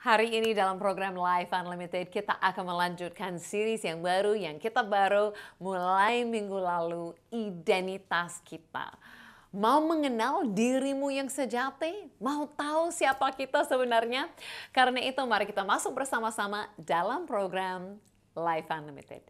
Hari ini dalam program Life Unlimited kita akan melanjutkan series yang baru yang kita baru mulai minggu lalu, identitas kita. Mau mengenal dirimu yang sejati? Mau tahu siapa kita sebenarnya? Karena itu mari kita masuk bersama-sama dalam program Life Unlimited.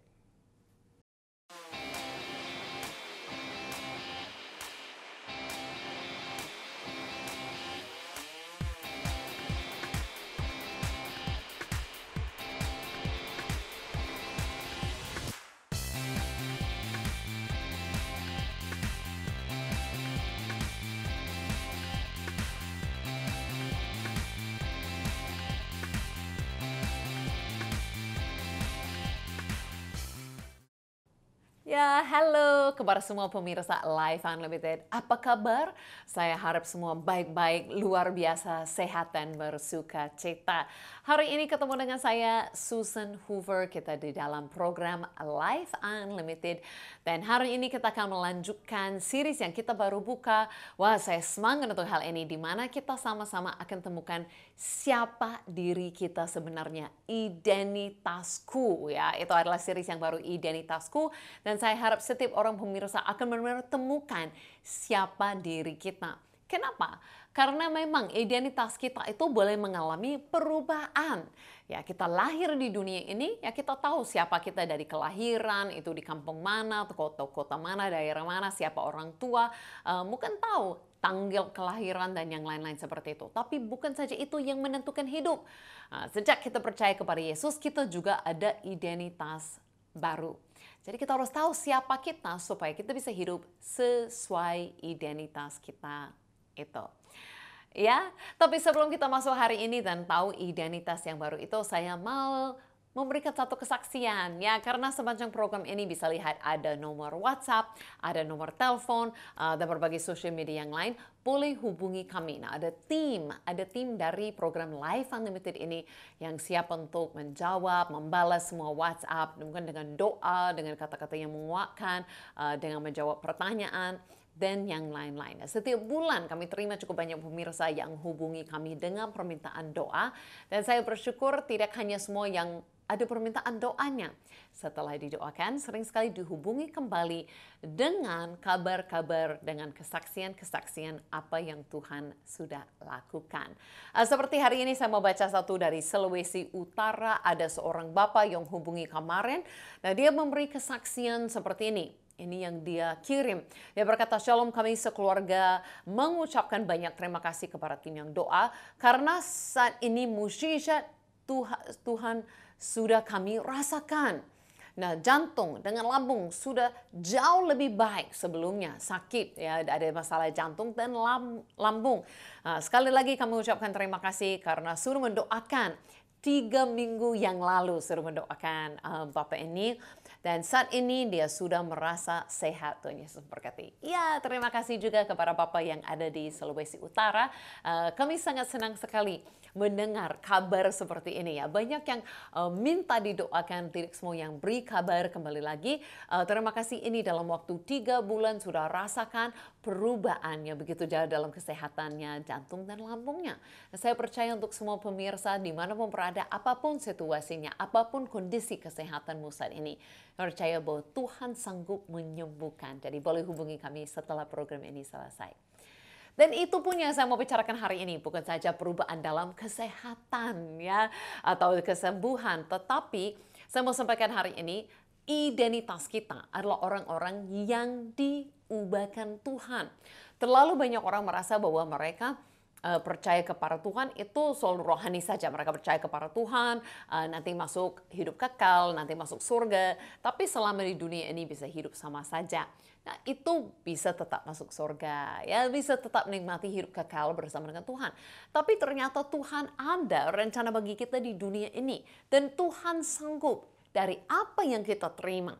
Ya, halo kepada semua pemirsa Life Unlimited. Apa kabar? Saya harap semua baik-baik, luar biasa, sehat dan bersuka cita. Hari ini ketemu dengan saya, Susan Hoover. Kita di dalam program Life Unlimited. Dan hari ini kita akan melanjutkan series yang kita baru buka. Wah, saya semangat untuk hal ini, di mana kita sama-sama akan temukan siapa diri kita sebenarnya. Identitasku, ya. Itu adalah series yang baru, Identitasku. Dan saya harap setiap orang pemirsa akan benar-benar temukan siapa diri kita. Kenapa? Karena memang identitas kita itu boleh mengalami perubahan. Ya, kita lahir di dunia ini, ya kita tahu siapa kita dari kelahiran, itu di kampung mana, atau kota mana, daerah mana, siapa orang tua. Mungkin tahu tanggal kelahiran dan yang lain-lain seperti itu. Tapi bukan saja itu yang menentukan hidup. Sejak kita percaya kepada Yesus, kita juga ada identitas baru. Jadi kita harus tahu siapa kita supaya kita bisa hidup sesuai identitas kita itu. Ya, tapi sebelum kita masuk hari ini dan tahu identitas yang baru itu, saya mau memberikan satu kesaksian ya, karena sepanjang program ini bisa lihat ada nomor WhatsApp, ada nomor telepon, dan berbagai social media yang lain. Boleh hubungi kami. Nah, ada tim dari program Life Unlimited ini yang siap untuk menjawab, membalas semua WhatsApp, mungkin dengan doa, dengan kata-kata yang menguatkan, dengan menjawab pertanyaan, dan yang lain-lain. Setiap bulan kami terima cukup banyak pemirsa yang hubungi kami dengan permintaan doa. Dan saya bersyukur tidak hanya semua yang ada permintaan doanya. Setelah didoakan, sering sekali dihubungi kembali dengan kabar-kabar, dengan kesaksian-kesaksian apa yang Tuhan sudah lakukan. Seperti hari ini saya mau baca satu dari Sulawesi Utara. Ada seorang bapak yang hubungi kemarin. Nah, dia memberi kesaksian seperti ini. Ini yang dia kirim. Dia berkata, "Shalom, kami sekeluarga mengucapkan banyak terima kasih kepada tim yang doa. Karena saat ini mukjizat Tuhan sudah kami rasakan. Nah, jantung dengan lambung sudah jauh lebih baik sebelumnya. Sakit, ya, ada masalah jantung dan lambung. Sekali lagi kami ucapkan terima kasih karena sudah mendoakan 3 minggu yang lalu, sudah mendoakan Bapak ini. Dan saat ini dia sudah merasa sehat, Tuhan Yesus berkati." Ya, terima kasih juga kepada Bapak yang ada di Sulawesi Utara. Kami sangat senang sekali mendengar kabar seperti ini ya. Banyak yang minta didoakan, tidak semua yang beri kabar kembali lagi. Terima kasih, ini dalam waktu 3 bulan sudah rasakan perubahannya begitu jauh dalam kesehatannya, jantung dan lambungnya. Nah, saya percaya untuk semua pemirsa dimanapun berada, apapun situasinya, apapun kondisi kesehatanmu saat ini, percaya bahwa Tuhan sanggup menyembuhkan. Jadi boleh hubungi kami setelah program ini selesai. Dan itu pun yang saya mau bicarakan hari ini, bukan saja perubahan dalam kesehatan ya, atau kesembuhan, tetapi saya mau sampaikan hari ini, identitas kita adalah orang-orang yang diubahkan Tuhan. Terlalu banyak orang merasa bahwa mereka percaya kepada Tuhan itu soal rohani saja. Mereka percaya kepada Tuhan, nanti masuk hidup kekal, nanti masuk surga. Tapi selama di dunia ini bisa hidup sama saja. Nah, itu bisa tetap masuk surga, ya, bisa tetap menikmati hidup kekal bersama dengan Tuhan. Tapi ternyata Tuhan ada rencana bagi kita di dunia ini. Dan Tuhan sanggup dari apa yang kita terima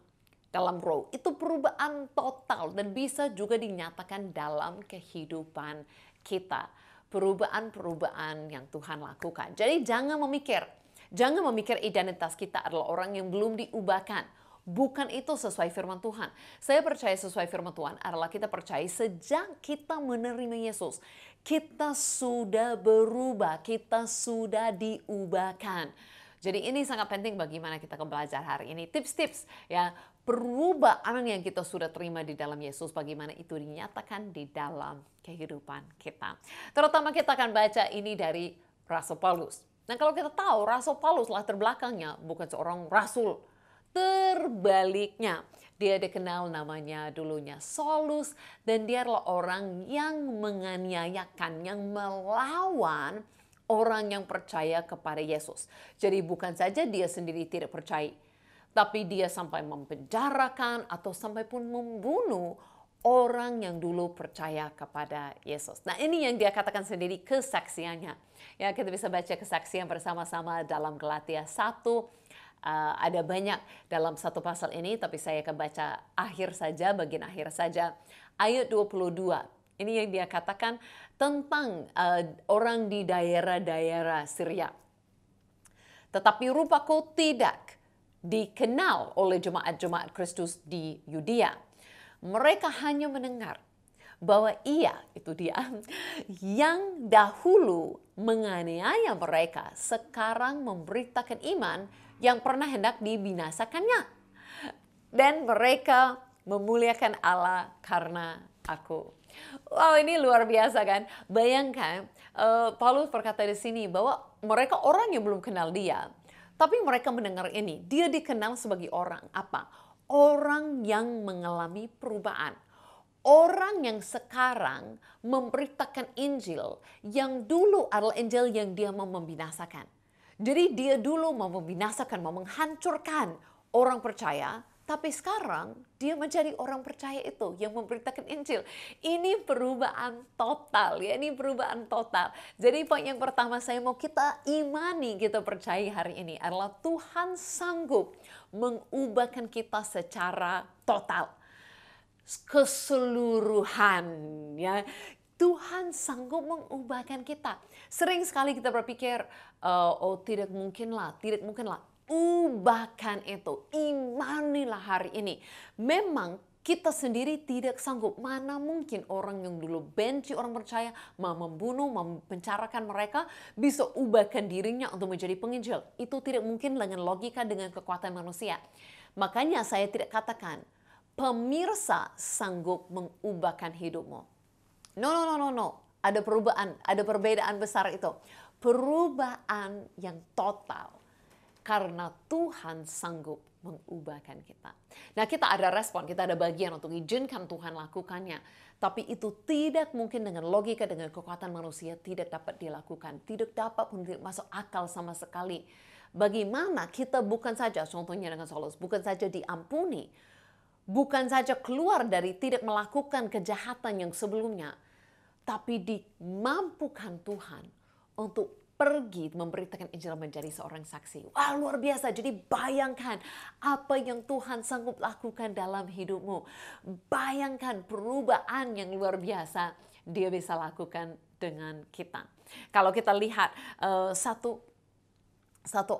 dalam roh, itu perubahan total dan bisa juga dinyatakan dalam kehidupan kita. Perubahan-perubahan yang Tuhan lakukan. Jadi jangan memikir identitas kita adalah orang yang belum diubahkan. Bukan itu sesuai firman Tuhan. Saya percaya sesuai firman Tuhan adalah kita percaya sejak kita menerima Yesus, kita sudah berubah, kita sudah diubahkan. Jadi ini sangat penting bagaimana kita akan belajar hari ini. Tips-tips ya, perubahan yang kita sudah terima di dalam Yesus, bagaimana itu dinyatakan di dalam kehidupan kita. Terutama kita akan baca ini dari Rasul Paulus. Nah kalau kita tahu Rasul Paulus latar belakangnya bukan seorang rasul. Terbaliknya, dia dikenal namanya dulunya Saulus dan dia adalah orang yang menganiayakan, yang melawan orang yang percaya kepada Yesus. Jadi bukan saja dia sendiri tidak percaya, tapi dia sampai mempenjarakan atau sampai pun membunuh orang yang dulu percaya kepada Yesus. Nah ini yang dia katakan sendiri kesaksiannya. Ya kita bisa baca kesaksian bersama-sama dalam Galatia 1. Ada banyak dalam satu pasal ini, tapi saya akan baca akhir saja, bagian akhir saja. Ayat 22, ini yang dia katakan tentang orang di daerah-daerah Syria. Tetapi rupaku tidak dikenal oleh jemaat-jemaat Kristus di Yudea. Mereka hanya mendengar bahwa ia, itu dia, yang dahulu menganiaya mereka, sekarang memberitakan iman yang pernah hendak dibinasakannya. Dan mereka memuliakan Allah karena aku. Wow, ini luar biasa kan? Bayangkan, Paulus berkata di sini bahwa mereka orang yang belum kenal dia. Tapi mereka mendengar ini, dia dikenal sebagai orang apa? Orang yang mengalami perubahan. Orang yang sekarang memberitakan Injil yang dulu adalah Injil yang dia mau membinasakan. Jadi dia dulu mau membinasakan, mau menghancurkan orang percaya, tapi sekarang dia menjadi orang percaya itu yang memberitakan Injil. Ini perubahan total ya, ini perubahan total. Jadi poin yang pertama saya mau kita imani, kita percaya hari ini adalah Tuhan sanggup mengubahkan kita secara total. Keseluruhan ya. Tuhan sanggup mengubahkan kita. Sering sekali kita berpikir, oh tidak mungkinlah. Ubahkan itu, imanilah hari ini. Memang kita sendiri tidak sanggup. Mana mungkin orang yang dulu benci orang percaya, mau membunuh, mau mempenjarakan mereka, bisa ubahkan dirinya untuk menjadi penginjil. Itu tidak mungkin dengan logika, dengan kekuatan manusia. Makanya saya tidak katakan, pemirsa sanggup mengubahkan hidupmu. No. Ada perubahan, ada perbedaan besar itu. Perubahan yang total. Karena Tuhan sanggup mengubahkan kita. Nah kita ada respon, kita ada bagian untuk izinkan Tuhan lakukannya. Tapi itu tidak mungkin dengan logika, dengan kekuatan manusia tidak dapat dilakukan. Tidak dapat pun tidak masuk akal sama sekali. Bagaimana kita bukan saja, contohnya dengan Saulus, bukan saja diampuni. Bukan saja keluar dari tidak melakukan kejahatan yang sebelumnya, tapi dimampukan Tuhan untuk pergi memberitakan Injil menjadi seorang saksi. Wah luar biasa, jadi bayangkan apa yang Tuhan sanggup lakukan dalam hidupmu. Bayangkan perubahan yang luar biasa dia bisa lakukan dengan kita. Kalau kita lihat satu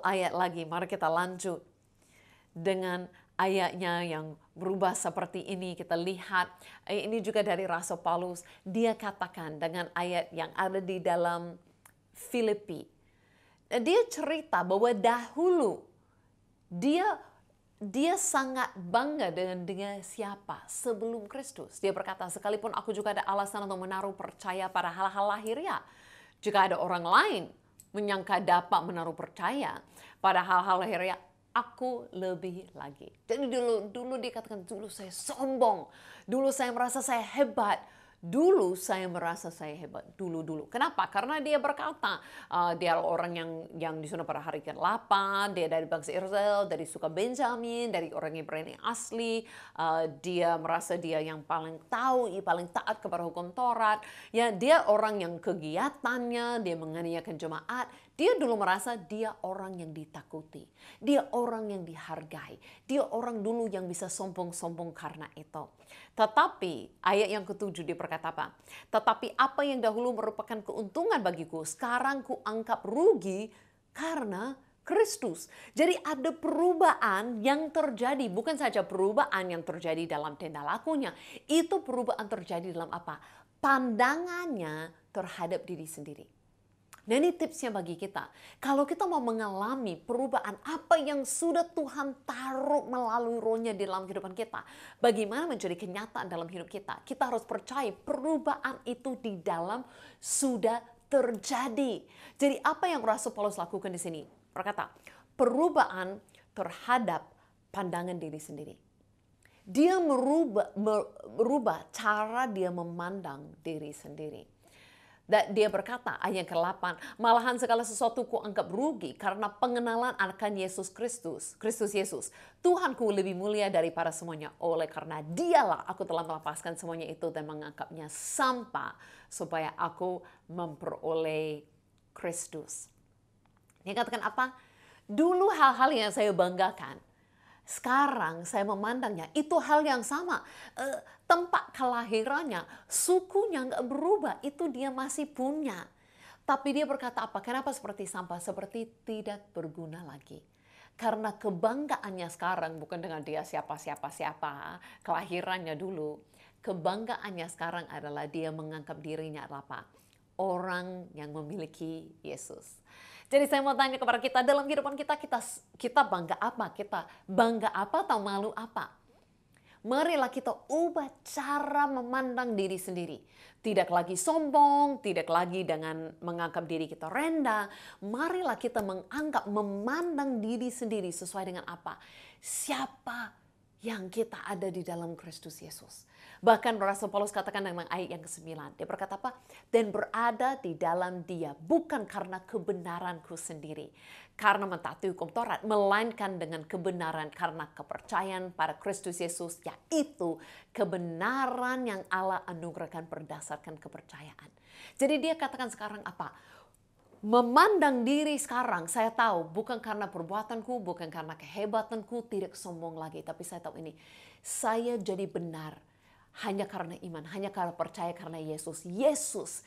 ayat lagi, mari kita lanjut dengan ayatnya yang berubah seperti ini. Kita lihat ini juga dari Rasul Paulus. Dia katakan dengan ayat yang ada di dalam Filipi. Dia cerita bahwa dahulu dia sangat bangga dengan siapa sebelum Kristus. Dia berkata, sekalipun aku juga ada alasan untuk menaruh percaya pada hal-hal lahiriah. Jika ada orang lain menyangka dapat menaruh percaya pada hal-hal lahiriah, aku lebih lagi. Jadi dulu dikatakan, dulu saya sombong. Dulu saya merasa saya hebat. Dulu saya merasa saya hebat. Dulu. Kenapa? Karena dia berkata, dia orang yang disunat pada hari ke-8. Dia dari bangsa Israel, dari suku Benjamin, dari orang Ibrani asli. Dia merasa dia yang paling tahu, paling taat kepada hukum Taurat. Ya, dia orang yang kegiatannya, dia menganiakan jemaat. Dia dulu merasa dia orang yang ditakuti. Dia orang yang dihargai. Dia orang dulu yang bisa sombong-sombong karena itu. Tetapi ayat yang ke-7 dia berkata apa? Tetapi apa yang dahulu merupakan keuntungan bagiku, sekarang ku anggap rugi karena Kristus. Jadi ada perubahan yang terjadi, bukan saja perubahan yang terjadi dalam tenda lakunya, itu perubahan terjadi dalam apa? Pandangannya terhadap diri sendiri. Nah ini tipsnya bagi kita. Kalau kita mau mengalami perubahan apa yang sudah Tuhan taruh melalui rohnya di dalam kehidupan kita. Bagaimana menjadi kenyataan dalam hidup kita. Kita harus percaya perubahan itu di dalam sudah terjadi. Jadi apa yang Rasul Paulus lakukan di sini? Berkata, perubahan terhadap pandangan diri sendiri. Dia merubah cara dia memandang diri sendiri. Dan dia berkata, ayat ke-8, malahan segala sesuatu ku anggap rugi karena pengenalan akan Yesus Kristus. Kristus Yesus, Tuhanku lebih mulia daripada semuanya. Oleh karena dialah aku telah melepaskan semuanya itu dan menganggapnya sampah supaya aku memperoleh Kristus. Dia katakan apa? Dulu hal-hal yang saya banggakan, sekarang saya memandangnya itu hal yang sama. Tempat kelahirannya, sukunya nggak berubah, itu dia masih punya. Tapi dia berkata apa? Kenapa seperti sampah? Seperti tidak berguna lagi. Karena kebanggaannya sekarang bukan dengan dia siapa, kelahirannya dulu. Kebanggaannya sekarang adalah dia menganggap dirinya adalah apa? Orang yang memiliki Yesus. Jadi saya mau tanya kepada kita, dalam kehidupan kita bangga apa? Kita bangga apa atau malu apa? Marilah kita ubah cara memandang diri sendiri. Tidak lagi sombong, tidak lagi dengan menganggap diri kita rendah. Marilah kita memandang diri sendiri sesuai dengan apa? Siapa yang kita ada di dalam Kristus Yesus. Bahkan Rasul Paulus katakan dalam ayat yang ke-9. Dia berkata apa? Dan berada di dalam dia. Bukan karena kebenaranku sendiri. Karena mentaati hukum Taurat. Melainkan dengan kebenaran karena kepercayaan pada Kristus Yesus. Yaitu kebenaran yang Allah anugerahkan berdasarkan kepercayaan. Jadi dia katakan sekarang apa? Memandang diri sekarang, saya tahu bukan karena perbuatanku, bukan karena kehebatanku, tidak sombong lagi. Tapi saya tahu ini, saya jadi benar hanya karena iman, hanya karena percaya karena Yesus. Yesus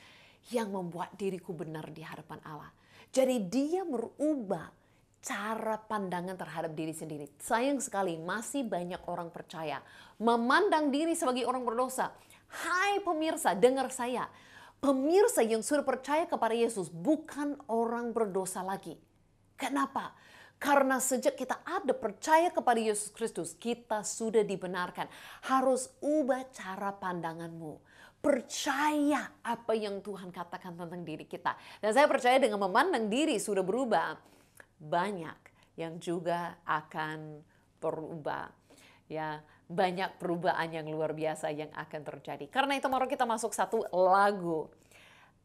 yang membuat diriku benar di hadapan Allah. Jadi dia merubah cara pandangan terhadap diri sendiri. Sayang sekali masih banyak orang percaya memandang diri sebagai orang berdosa. Hai pemirsa, dengar saya. Pemirsa yang sudah percaya kepada Yesus bukan orang berdosa lagi. Kenapa? Karena sejak kita ada percaya kepada Yesus Kristus, kita sudah dibenarkan. Harus ubah cara pandanganmu. Percaya apa yang Tuhan katakan tentang diri kita. Dan saya percaya dengan memandang diri sudah berubah, banyak yang juga akan berubah. Ya, banyak perubahan yang luar biasa yang akan terjadi. Karena itu mari kita masuk satu lagu.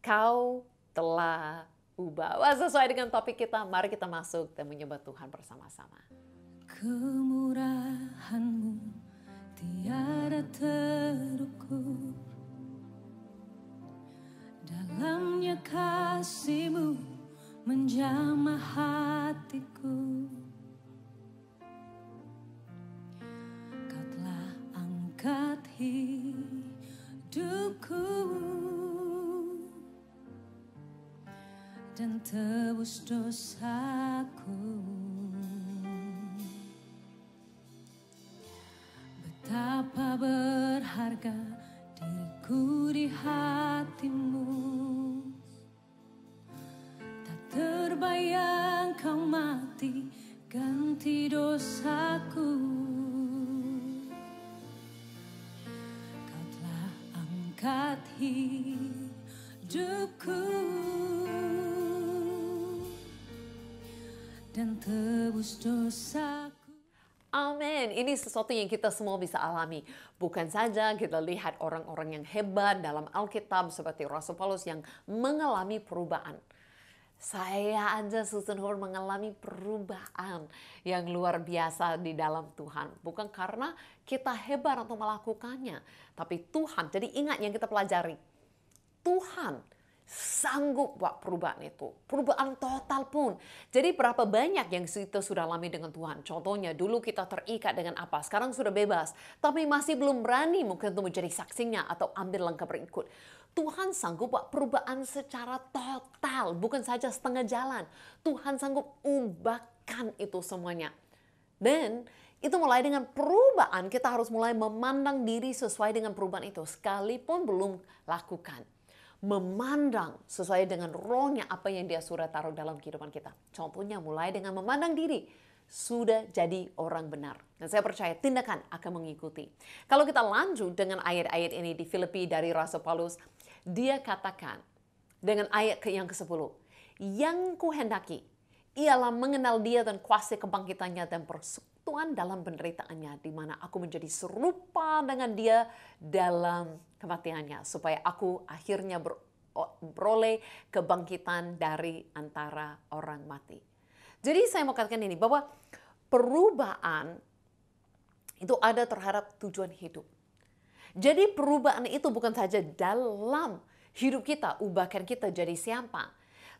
Kau telah ubah. Wah, sesuai dengan topik kita, mari kita masuk dan menyembah Tuhan bersama-sama. Kemurahan-Mu tiada terukur, dalamnya kasih-Mu menjamah hatiku. Kau telah angkat hidupku dan tebus dosaku. Betapa berharga diriku di hati-Mu. Tak terbayang Kau mati ganti dosaku. Kau telah angkat hidupku dan tebus dosaku. Amin. Ini sesuatu yang kita semua bisa alami. Bukan saja kita lihat orang-orang yang hebat dalam Alkitab seperti Rasul Paulus yang mengalami perubahan. Saya aja Susan Horn mengalami perubahan yang luar biasa di dalam Tuhan. Bukan karena kita hebat untuk melakukannya. Tapi Tuhan, jadi ingat yang kita pelajari. Tuhan sanggup buat perubahan itu. Perubahan total pun. Jadi berapa banyak yang kita sudah alami dengan Tuhan. Contohnya dulu kita terikat dengan apa. Sekarang sudah bebas. Tapi masih belum berani mungkin untuk menjadi saksinya atau ambil langkah berikut. Tuhan sanggup buat perubahan secara total, bukan saja setengah jalan. Tuhan sanggup ubahkan itu semuanya. Dan itu mulai dengan perubahan, kita harus mulai memandang diri sesuai dengan perubahan itu, sekalipun belum lakukan. Memandang sesuai dengan rohnya apa yang dia sudah taruh dalam kehidupan kita. Contohnya mulai dengan memandang diri sudah jadi orang benar. Dan saya percaya tindakan akan mengikuti. Kalau kita lanjut dengan ayat-ayat ini di Filipi dari Rasul Paulus, dia katakan dengan ayat yang ke-10, yang kuhendaki ialah mengenal dia dan kuasa kebangkitannya dan persekutuan dalam penderitaannya, di mana aku menjadi serupa dengan dia dalam kematiannya, supaya aku akhirnya beroleh kebangkitan dari antara orang mati. Jadi saya mau katakan ini, bahwa perubahan itu ada terhadap tujuan hidup. Jadi perubahan itu bukan saja dalam hidup kita, ubahkan kita jadi siapa.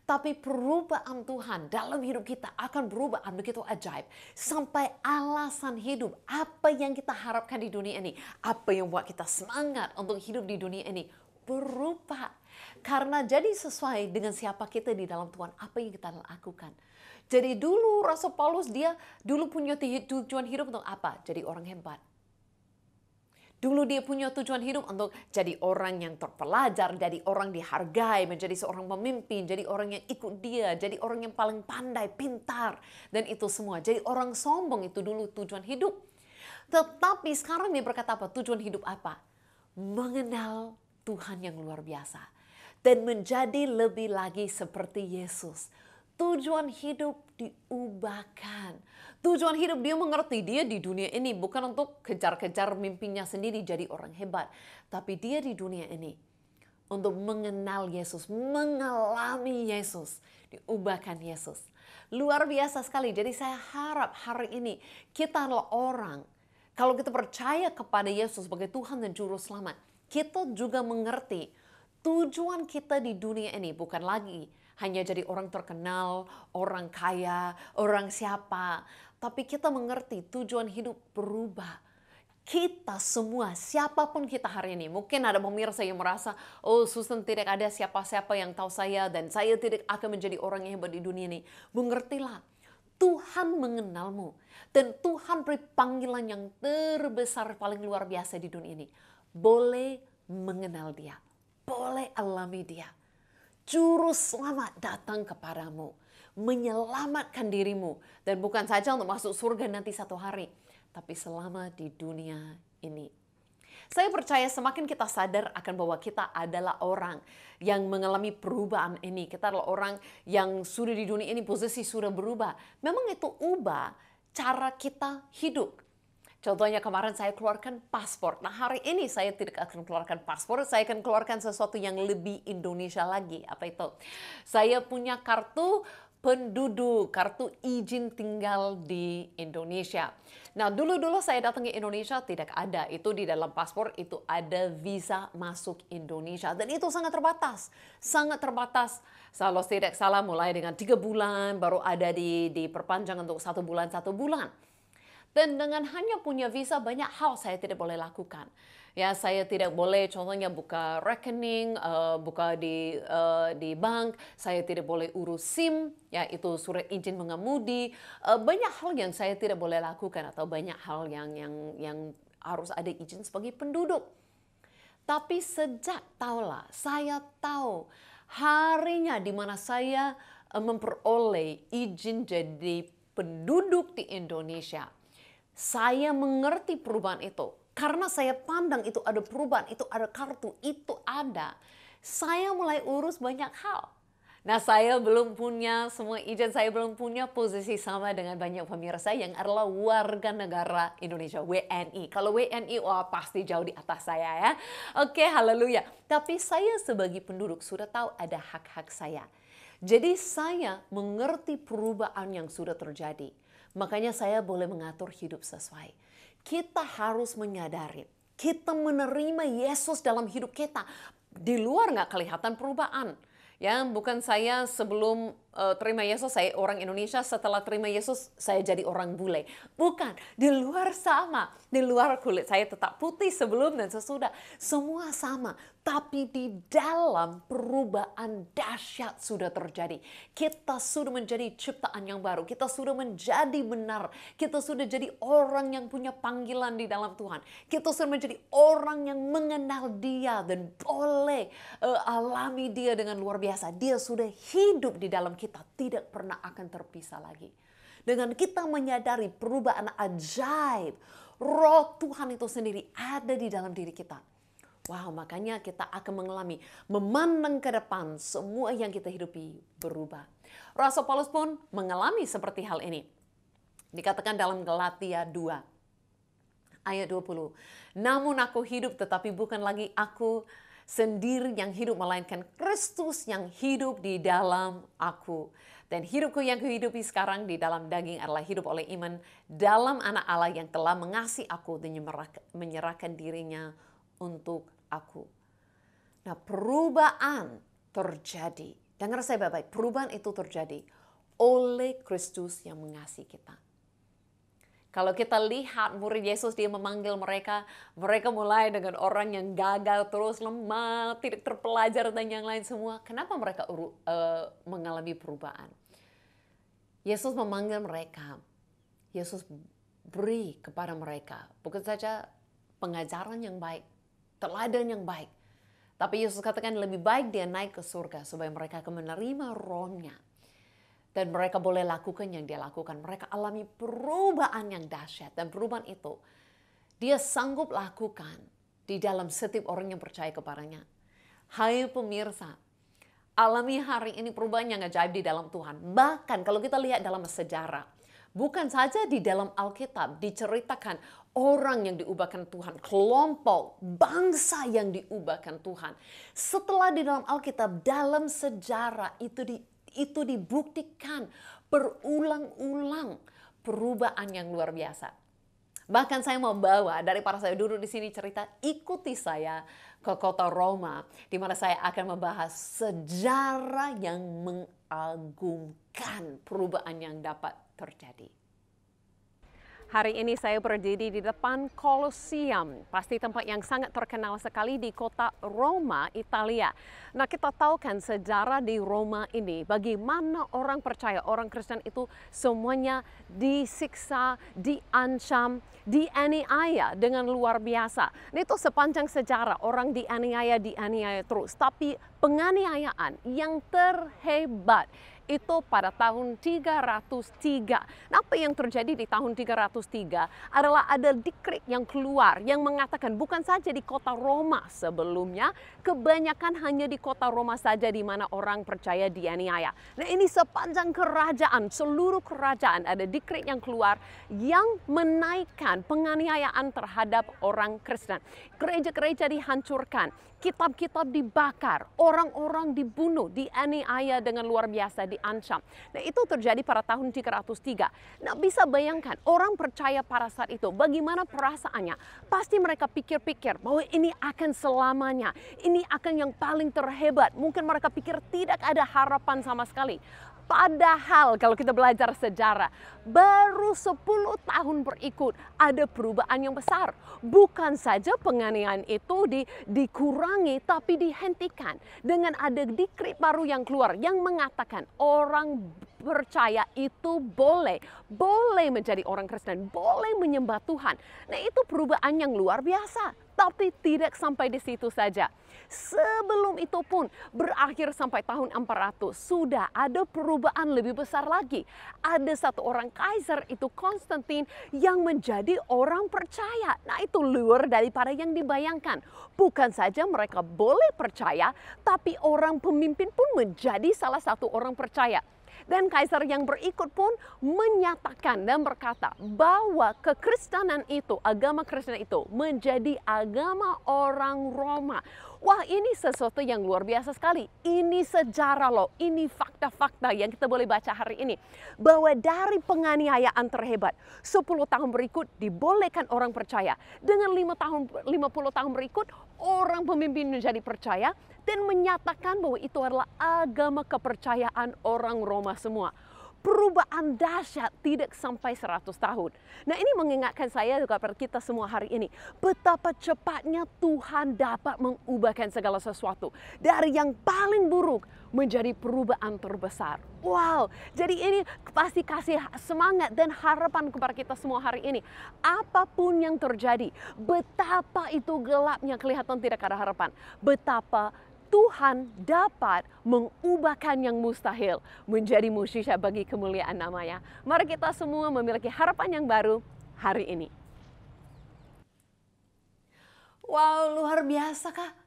Tapi perubahan Tuhan dalam hidup kita akan berubah begitu ajaib. Sampai alasan hidup, apa yang kita harapkan di dunia ini, apa yang buat kita semangat untuk hidup di dunia ini, berubah. Karena jadi sesuai dengan siapa kita di dalam Tuhan, apa yang kita lakukan. Jadi dulu Rasul Paulus dia dulu punya tujuan hidup untuk apa? Jadi orang hebat. Dulu dia punya tujuan hidup untuk jadi orang yang terpelajar, jadi orang dihargai, menjadi seorang pemimpin, jadi orang yang ikut dia, jadi orang yang paling pandai, pintar, dan itu semua. Jadi orang sombong itu dulu tujuan hidup. Tetapi sekarang dia berkata apa? Tujuan hidup apa? Mengenal Tuhan yang luar biasa. Dan menjadi lebih lagi seperti Yesus. Tujuan hidup diubahkan. Tujuan hidup dia mengerti dia di dunia ini bukan untuk kejar-kejar mimpinya sendiri jadi orang hebat. Tapi dia di dunia ini untuk mengenal Yesus, mengalami Yesus, diubahkan Yesus. Luar biasa sekali. Jadi saya harap hari ini kita adalah orang, kalau kita percaya kepada Yesus sebagai Tuhan dan Juru Selamat, kita juga mengerti tujuan kita di dunia ini bukan lagi hanya jadi orang terkenal, orang kaya, orang siapa. Tapi kita mengerti tujuan hidup berubah. Kita semua, siapapun kita hari ini. Mungkin ada pemirsa yang merasa, oh Susan tidak ada siapa-siapa yang tahu saya dan saya tidak akan menjadi orang yang hebat di dunia ini. Mengertilah, Tuhan mengenalmu. Dan Tuhan beri panggilan yang terbesar paling luar biasa di dunia ini. Boleh mengenal dia. Boleh alami dia. Juru selamat datang kepadamu, menyelamatkan dirimu, dan bukan saja untuk masuk surga nanti satu hari, tapi selama di dunia ini. Saya percaya semakin kita sadar akan bahwa kita adalah orang yang mengalami perubahan ini, kita adalah orang yang sudah di dunia ini posisi sudah berubah. Memang itu ubah cara kita hidup. Contohnya kemarin saya keluarkan paspor. Nah hari ini saya tidak akan keluarkan paspor, saya akan keluarkan sesuatu yang lebih Indonesia lagi. Apa itu? Saya punya kartu penduduk, kartu izin tinggal di Indonesia. Nah dulu saya datang ke Indonesia tidak ada. Itu di dalam paspor itu ada visa masuk Indonesia. Dan itu sangat terbatas. Sangat terbatas. Kalau tidak salah mulai dengan 3 bulan, baru ada diperpanjang untuk 1 bulan. Dan dengan hanya punya visa banyak hal saya tidak boleh lakukan. Ya, saya tidak boleh contohnya buka rekening, buka di bank, saya tidak boleh urus SIM, ya itu surat izin mengemudi. Banyak hal yang saya tidak boleh lakukan atau banyak hal yang harus ada izin sebagai penduduk. Tapi sejak saya tahu harinya di mana saya memperoleh izin jadi penduduk di Indonesia. Saya mengerti perubahan itu. Karena saya pandang itu ada perubahan, itu ada kartu, itu ada. Saya mulai urus banyak hal. Nah saya belum punya semua izin, saya belum punya posisi sama dengan banyak pemirsa yang adalah warga negara Indonesia, WNI. Kalau WNI, wah pasti jauh di atas saya ya. Oke, haleluya. Tapi saya sebagai penduduk sudah tahu ada hak-hak saya. Jadi saya mengerti perubahan yang sudah terjadi. Makanya saya boleh mengatur hidup sesuai. Kita harus menyadari, kita menerima Yesus dalam hidup kita. Di luar nggak kelihatan perubahan. Ya, bukan saya sebelum terima Yesus, saya orang Indonesia, setelah terima Yesus, saya jadi orang bule. Bukan, di luar sama. Di luar kulit saya tetap putih sebelum dan sesudah. Semua sama. Tapi di dalam perubahan dahsyat sudah terjadi. Kita sudah menjadi ciptaan yang baru. Kita sudah menjadi benar. Kita sudah jadi orang yang punya panggilan di dalam Tuhan. Kita sudah menjadi orang yang mengenal Dia dan boleh alami Dia dengan luar biasa. Dia sudah hidup di dalam kita, tidak pernah akan terpisah lagi. Dengan kita menyadari perubahan ajaib, Roh Tuhan itu sendiri ada di dalam diri kita. Wow, makanya kita akan mengalami, memandang ke depan, semua yang kita hidupi berubah. Rasul Paulus pun mengalami seperti hal ini. Dikatakan dalam Galatia 2, ayat 20. Namun aku hidup, tetapi bukan lagi aku sendiri yang hidup, melainkan Kristus yang hidup di dalam aku. Dan hidupku yang kuhidupi sekarang di dalam daging adalah hidup oleh iman dalam Anak Allah yang telah mengasihi aku dan menyerahkan dirinya untuk aku. Nah, perubahan terjadi. Dengar saya baik-baik, perubahan itu terjadi oleh Kristus yang mengasihi kita. Kalau kita lihat murid Yesus, dia memanggil mereka mulai dengan orang yang gagal, terus lemah, tidak terpelajar dan yang lain semua. Kenapa mereka mengalami perubahan? Yesus memanggil mereka. Yesus beri kepada mereka bukan saja pengajaran yang baik, teladan yang baik. Tapi Yesus katakan lebih baik dia naik ke surga supaya mereka akan menerima rohnya. Dan mereka boleh lakukan yang dia lakukan. Mereka alami perubahan yang dahsyat. Dan perubahan itu dia sanggup lakukan di dalam setiap orang yang percaya kepadanya. Hai pemirsa, alami hari ini perubahan yang ajaib di dalam Tuhan. Bahkan kalau kita lihat dalam sejarah, bukan saja di dalam Alkitab diceritakan orang yang diubahkan Tuhan, kelompok, bangsa yang diubahkan Tuhan. Setelah di dalam Alkitab, dalam sejarah itu dibuktikan berulang-ulang perubahan yang luar biasa. Bahkan saya mau bawa daripada saya duduk di sini cerita, ikuti saya ke kota Roma, di mana saya akan membahas sejarah yang mengagumkan perubahan yang dapat terjadi. Hari ini saya berdiri di depan Colosseum, pasti tempat yang sangat terkenal sekali di kota Roma, Italia. Nah, kita tahu kan sejarah di Roma ini, bagaimana orang percaya, orang Kristen itu semuanya disiksa, diancam, dianiaya dengan luar biasa. Nah, itu sepanjang sejarah orang dianiaya terus. Tapi penganiayaan yang terhebat itu pada tahun 303. Nah, apa yang terjadi di tahun 303 adalah ada dekret yang keluar yang mengatakan bukan saja di kota Roma sebelumnya, kebanyakan hanya di kota Roma saja di mana orang percaya dianiaya. Nah, ini sepanjang kerajaan, seluruh kerajaan ada dekret yang keluar yang menaikkan penganiayaan terhadap orang Kristen. Gereja-gereja dihancurkan, kitab-kitab dibakar, orang-orang dibunuh, dianiaya dengan luar biasa, diancam. Nah, itu terjadi pada tahun 303. Nah, bisa bayangkan orang percaya pada saat itu bagaimana perasaannya. Pasti mereka pikir-pikir bahwa ini akan selamanya, ini akan yang paling terhebat. Mungkin mereka pikir tidak ada harapan sama sekali. Padahal kalau kita belajar sejarah, baru 10 tahun berikut ada perubahan yang besar. Bukan saja penganiayaan itu dikurangi, tapi dihentikan. Dengan ada dekret baru yang keluar yang mengatakan orang percaya itu boleh menjadi orang Kristen, boleh menyembah Tuhan. Nah, itu perubahan yang luar biasa. Tapi tidak sampai di situ saja. Sebelum itu pun berakhir sampai tahun 400 sudah ada perubahan lebih besar lagi. Ada satu orang kaisar itu Konstantin yang menjadi orang percaya. Nah, itu luar daripada yang dibayangkan. Bukan saja mereka boleh percaya, tapi orang pemimpin pun menjadi salah satu orang percaya. Dan kaisar yang berikut pun menyatakan dan berkata bahwa kekristenan itu, agama Kristen itu menjadi agama orang Roma. Wah, ini sesuatu yang luar biasa sekali. Ini sejarah loh, ini fakta-fakta yang kita boleh baca hari ini. Bahwa dari penganiayaan terhebat, 10 tahun berikut dibolehkan orang percaya. Dengan 50 tahun berikut, orang pemimpin menjadi percaya dan menyatakan bahwa itu adalah agama kepercayaan orang Roma semua. Perubahan dahsyat tidak sampai 100 tahun. Nah, ini mengingatkan saya juga kepada kita semua hari ini. Betapa cepatnya Tuhan dapat mengubahkan segala sesuatu. Dari yang paling buruk menjadi perubahan terbesar. Wow, jadi ini pasti kasih semangat dan harapan kepada kita semua hari ini. Apapun yang terjadi, betapa itu gelapnya kelihatan tidak ada harapan. Betapa Tuhan dapat mengubahkan yang mustahil menjadi mukjizat bagi kemuliaan namanya. Mari kita semua memiliki harapan yang baru hari ini. Wow, luar biasa kah?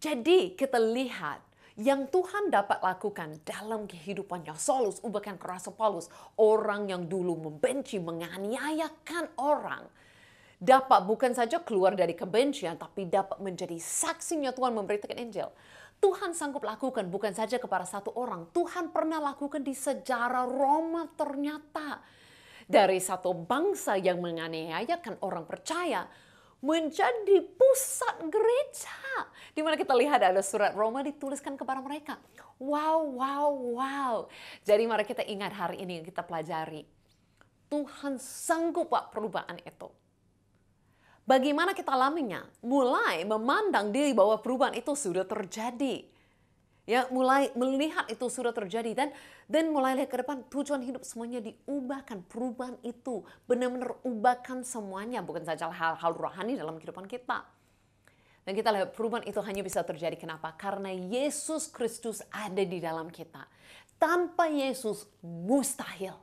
Jadi kita lihat yang Tuhan dapat lakukan dalam kehidupannya. Saulus, ubahkan ke Rasul Paulus. Orang yang dulu membenci, menganiayakan orang. Dapat bukan saja keluar dari kebencian, tapi dapat menjadi saksinya Tuhan memberitakan Injil. Tuhan sanggup lakukan bukan saja kepada satu orang. Tuhan pernah lakukan di sejarah Roma ternyata. Dari satu bangsa yang menganiayakan orang percaya, menjadi pusat gereja. Di mana kita lihat ada surat Roma dituliskan kepada mereka. Wow, wow, wow. Jadi mari kita ingat hari ini kita pelajari. Tuhan sanggup buat perubahan itu. Bagaimana kita alaminya? Mulai memandang diri bahwa perubahan itu sudah terjadi. Ya, mulai melihat itu sudah terjadi dan mulai lihat ke depan tujuan hidup semuanya diubahkan. Perubahan itu benar-benar ubahkan semuanya, bukan saja hal-hal rohani dalam kehidupan kita. Dan kita lihat perubahan itu hanya bisa terjadi kenapa? Karena Yesus Kristus ada di dalam kita. Tanpa Yesus mustahil.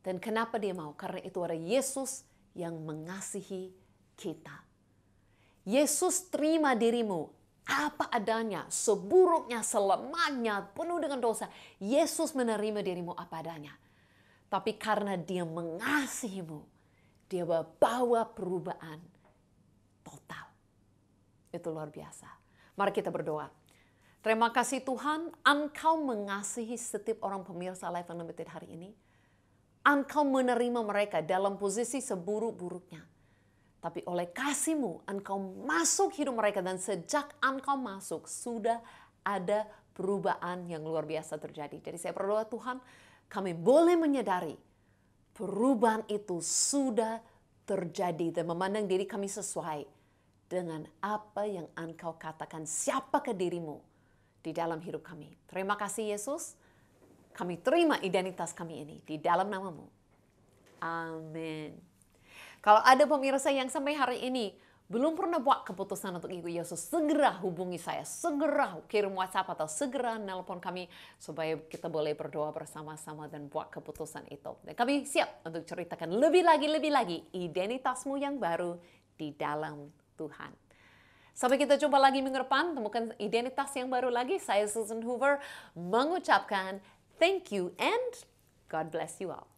Dan kenapa dia mau? Karena itu ada Yesus yang mengasihi kita. Yesus terima dirimu apa adanya, seburuknya, selemahnya, penuh dengan dosa. Yesus menerima dirimu apa adanya. Tapi karena dia mengasihimu, dia bawa perubahan total. Itu luar biasa. Mari kita berdoa. Terima kasih Tuhan, Engkau mengasihi setiap orang pemirsa Life Unlimited hari ini. Engkau menerima mereka dalam posisi seburuk-buruknya. Tapi oleh kasih-Mu, Engkau masuk hidup mereka dan sejak Engkau masuk, sudah ada perubahan yang luar biasa terjadi. Jadi saya berdoa Tuhan, kami boleh menyadari perubahan itu sudah terjadi dan memandang diri kami sesuai dengan apa yang Engkau katakan siapakah dirimu di dalam hidup kami. Terima kasih Yesus, kami terima identitas kami ini di dalam nama-Mu. Amin. Kalau ada pemirsa yang sampai hari ini belum pernah buat keputusan untuk ikut Yesus, segera hubungi saya, segera kirim WhatsApp atau segera nelpon kami supaya kita boleh berdoa bersama-sama dan buat keputusan itu. Dan kami siap untuk ceritakan lebih lagi identitasmu yang baru di dalam Tuhan. Sampai kita jumpa lagi minggu depan, temukan identitas yang baru lagi. Saya Susan Hoover mengucapkan thank you and God bless you all.